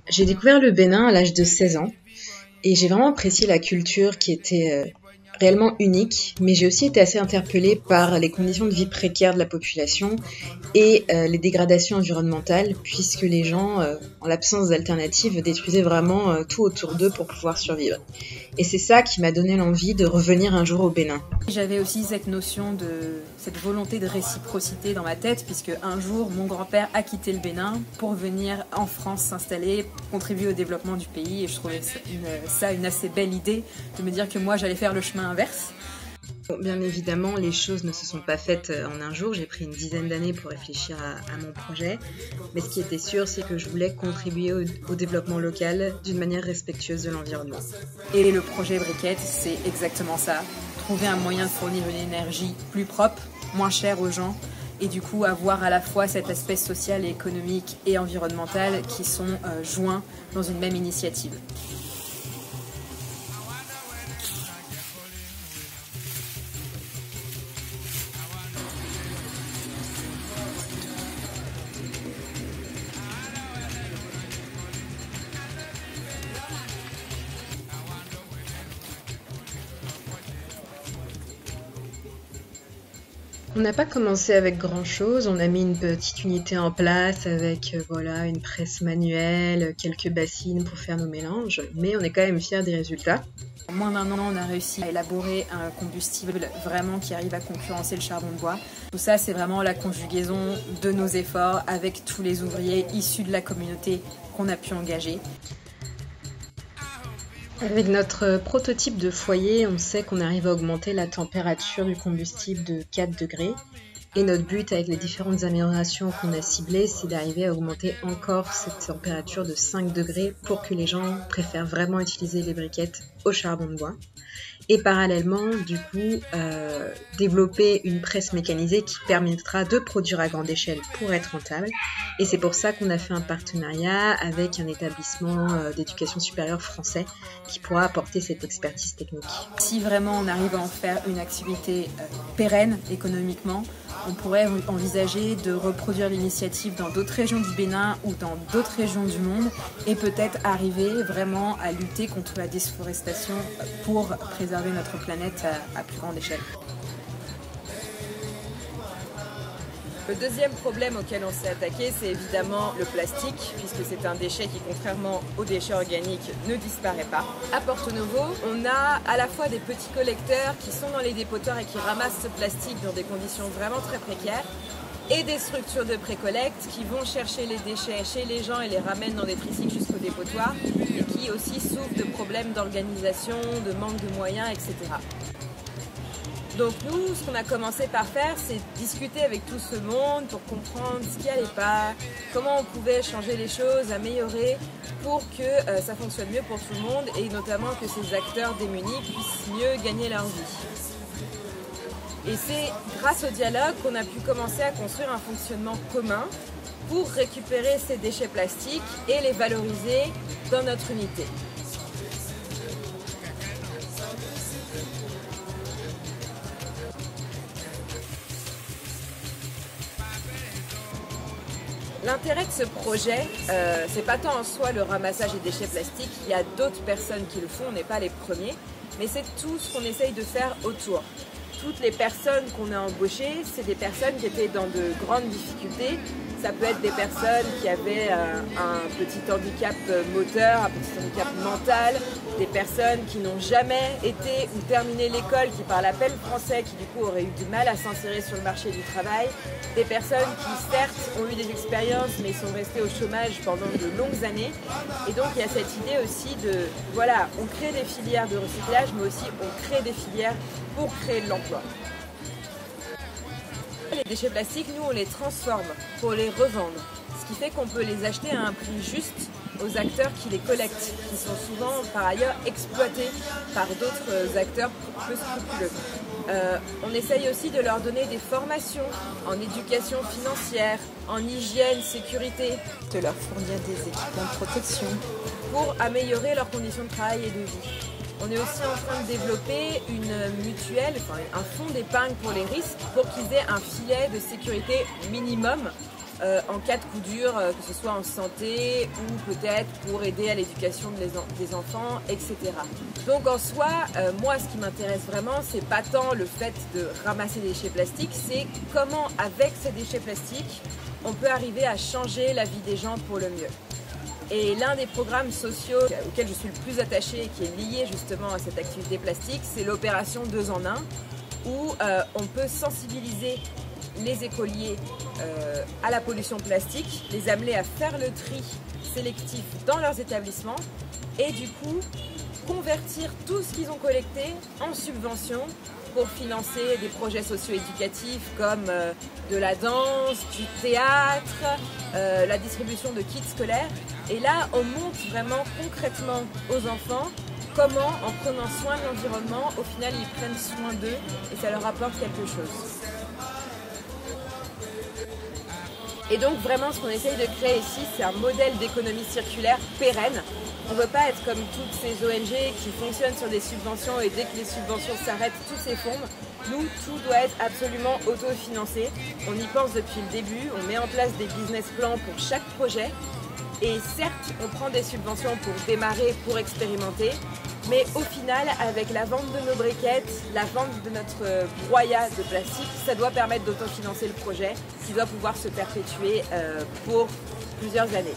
J'ai découvert le Bénin à l'âge de 16 ans et j'ai vraiment apprécié la culture qui était réellement unique, mais j'ai aussi été assez interpellée par les conditions de vie précaires de la population et les dégradations environnementales, puisque les gens, en l'absence d'alternatives, détruisaient vraiment tout autour d'eux pour pouvoir survivre. Et c'est ça qui m'a donné l'envie de revenir un jour au Bénin. J'avais aussi cette notion cette volonté de réciprocité dans ma tête, puisque un jour, mon grand-père a quitté le Bénin pour venir en France s'installer, contribuer au développement du pays, et je trouvais ça une assez belle idée de me dire que moi, j'allais faire le chemin inverse. Bon, bien évidemment, les choses ne se sont pas faites en un jour. J'ai pris une dizaine d'années pour réfléchir à mon projet. Mais ce qui était sûr, c'est que je voulais contribuer au développement local d'une manière respectueuse de l'environnement. Et le projet Briquette, c'est exactement ça. Trouver un moyen de fournir une énergie plus propre, moins chère aux gens, et du coup avoir à la fois cet aspect social, économique et environnemental qui sont joints dans une même initiative. On n'a pas commencé avec grand-chose. On a mis une petite unité en place avec voilà, une presse manuelle, quelques bassines pour faire nos mélanges. Mais on est quand même fiers des résultats. En moins d'un an, on a réussi à élaborer un combustible vraiment qui arrive à concurrencer le charbon de bois. Tout ça, c'est vraiment la conjugaison de nos efforts avec tous les ouvriers issus de la communauté qu'on a pu engager. Avec notre prototype de foyer, on sait qu'on arrive à augmenter la température du combustible de 4 degrés. Et notre but avec les différentes améliorations qu'on a ciblées, c'est d'arriver à augmenter encore cette température de 5 degrés pour que les gens préfèrent vraiment utiliser les briquettes au charbon de bois. Et parallèlement, du coup, développer une presse mécanisée qui permettra de produire à grande échelle pour être rentable. Et c'est pour ça qu'on a fait un partenariat avec un établissement d'éducation supérieure français qui pourra apporter cette expertise technique. Si vraiment on arrive à en faire une activité pérenne économiquement, on pourrait envisager de reproduire l'initiative dans d'autres régions du Bénin ou dans d'autres régions du monde et peut-être arriver vraiment à lutter contre la déforestation pour préserver notre planète à plus grande échelle. Le deuxième problème auquel on s'est attaqué, c'est évidemment le plastique, puisque c'est un déchet qui, contrairement aux déchets organiques, ne disparaît pas. À Porto Novo, on a à la fois des petits collecteurs qui sont dans les dépotoirs et qui ramassent ce plastique dans des conditions vraiment très précaires, et des structures de précollecte qui vont chercher les déchets chez les gens et les ramènent dans des tricycles jusqu'au dépotoir, et qui aussi souffrent de problèmes d'organisation, de manque de moyens, etc. Donc nous, ce qu'on a commencé par faire, c'est discuter avec tout ce monde pour comprendre ce qui n'allait pas, comment on pouvait changer les choses, améliorer pour que ça fonctionne mieux pour tout le monde et notamment que ces acteurs démunis puissent mieux gagner leur vie. Et c'est grâce au dialogue qu'on a pu commencer à construire un fonctionnement commun pour récupérer ces déchets plastiques et les valoriser dans notre unité. L'intérêt de ce projet, c'est pas tant en soi le ramassage des déchets plastiques, il y a d'autres personnes qui le font, on n'est pas les premiers, mais c'est tout ce qu'on essaye de faire autour. Toutes les personnes qu'on a embauchées, c'est des personnes qui étaient dans de grandes difficultés. Ça peut être des personnes qui avaient un petit handicap moteur, un petit handicap mental, des personnes qui n'ont jamais été ou terminé l'école, qui parlent à peine français, qui du coup auraient eu du mal à s'insérer sur le marché du travail, des personnes qui certes ont eu des expériences mais sont restées au chômage pendant de longues années. Et donc il y a cette idée aussi de, voilà, on crée des filières de recyclage mais aussi on crée des filières pour créer de l'emploi. Les déchets plastiques, nous, on les transforme pour les revendre, ce qui fait qu'on peut les acheter à un prix juste aux acteurs qui les collectent, qui sont souvent par ailleurs exploités par d'autres acteurs plus scrupuleux. On essaye aussi de leur donner des formations en éducation financière, en hygiène, sécurité, De leur fournir des équipements de protection pour améliorer leurs conditions de travail et de vie. On est aussi en train de développer une mutuelle, enfin un fonds d'épargne pour les risques, pour qu'ils aient un filet de sécurité minimum en cas de coup dur, que ce soit en santé ou peut-être pour aider à l'éducation des enfants, etc. Donc en soi, moi ce qui m'intéresse vraiment, c'est pas tant le fait de ramasser des déchets plastiques, c'est comment avec ces déchets plastiques, on peut arriver à changer la vie des gens pour le mieux. Et l'un des programmes sociaux auxquels je suis le plus attachée et qui est lié justement à cette activité plastique, c'est l'opération 2 en 1, où on peut sensibiliser les écoliers à la pollution plastique, les amener à faire le tri sélectif dans leurs établissements et du coup convertir tout ce qu'ils ont collecté en subventions pour financer des projets socio-éducatifs comme de la danse, du théâtre, la distribution de kits scolaires. Et là, on montre vraiment concrètement aux enfants comment, en prenant soin de l'environnement, au final, ils prennent soin d'eux et ça leur apporte quelque chose. Et donc vraiment, ce qu'on essaye de créer ici, c'est un modèle d'économie circulaire pérenne. On ne veut pas être comme toutes ces ONG qui fonctionnent sur des subventions et dès que les subventions s'arrêtent, tout s'effondre. Nous, tout doit être absolument autofinancé. On y pense depuis le début, on met en place des business plans pour chaque projet. Et certes, on prend des subventions pour démarrer, pour expérimenter, mais au final, avec la vente de nos briquettes, la vente de notre broyat de plastique, ça doit permettre d'autofinancer le projet qui doit pouvoir se perpétuer pour plusieurs années.